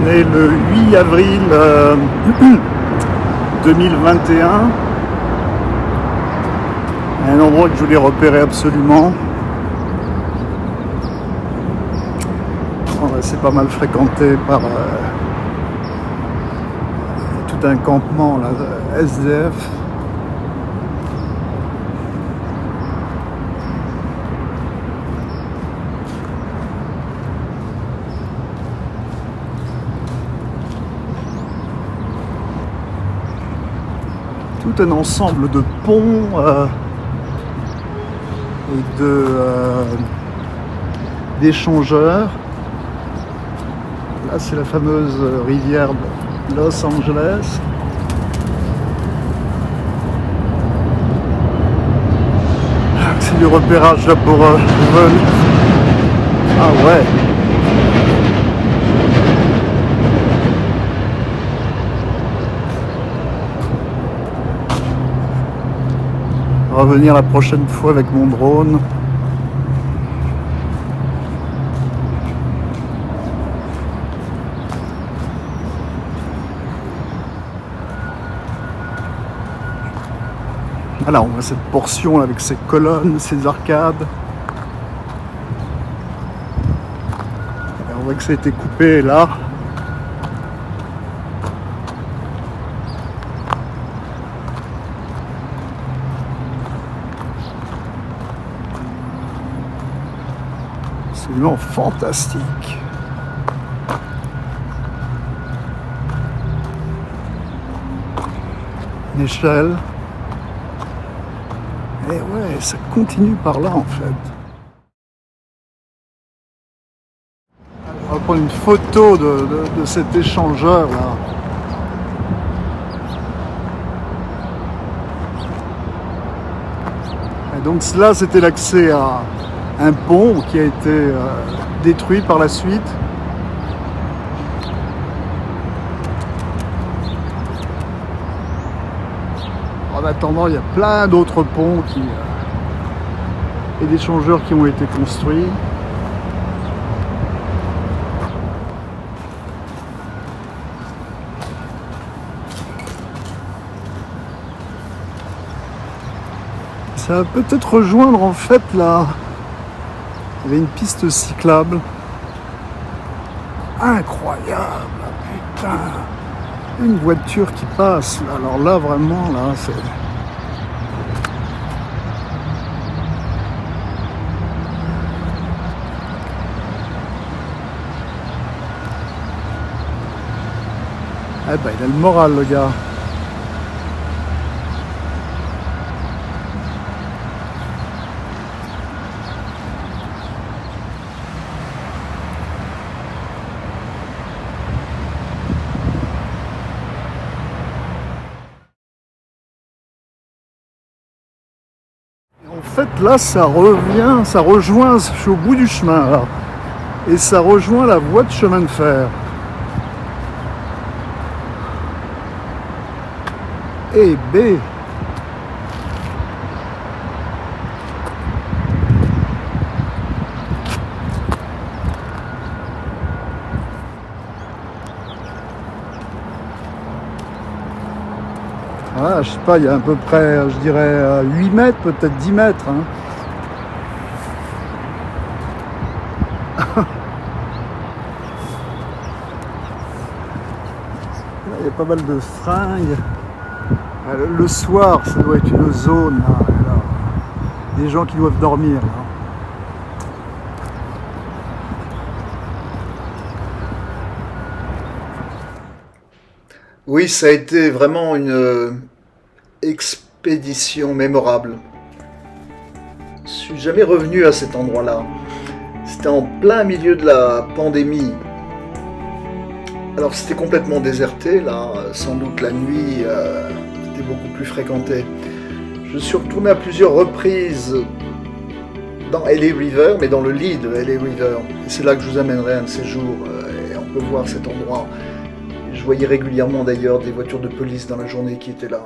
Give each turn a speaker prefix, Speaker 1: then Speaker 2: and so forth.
Speaker 1: est le 8 avril 2021. Un endroit que je voulais repérer absolument. C'est pas mal fréquenté par tout un campement là, SDF. Tout un ensemble de ponts et d'échangeurs. Là, c'est la fameuse rivière de Los Angeles. C'est du repérage là pour vol. Ah ouais. Revenir la prochaine fois avec mon drone. Voilà, on voit cette portion avec ses colonnes, ses arcades. Et on voit que ça a été coupé là. Absolument fantastique. Une échelle. Et ouais, ça continue par là en fait. On va prendre une photo de cet échangeur là. Et donc là, c'était l'accès à un pont qui a été détruit par la suite. En attendant, il y a plein d'autres ponts et d'échangeurs qui ont été construits. Ça va peut-être rejoindre en fait là. Il y avait une piste cyclable. Incroyable, putain! Une voiture qui passe, alors là vraiment, là c'est... Eh ben il a le moral le gars. En fait, là, ça revient, ça rejoint, je suis au bout du chemin, là, et ça rejoint la voie de chemin de fer. Et B. Voilà, je sais pas, il y a à peu près, je dirais, 8 mètres, peut-être 10 mètres. Hein. Là, il y a pas mal de fringues. Le soir, ça doit être une zone, là, des gens qui doivent dormir. Là. Oui, ça a été vraiment une expédition mémorable. Je suis jamais revenu à cet endroit-là. C'était en plein milieu de la pandémie. Alors c'était complètement déserté, là, sans doute la nuit était beaucoup plus fréquentée. Je suis retourné à plusieurs reprises dans LA River, mais dans le lit de LA River. Et c'est là que je vous amènerai un de ces jours, et on peut voir cet endroit. Je voyais régulièrement d'ailleurs des voitures de police dans la journée qui étaient là.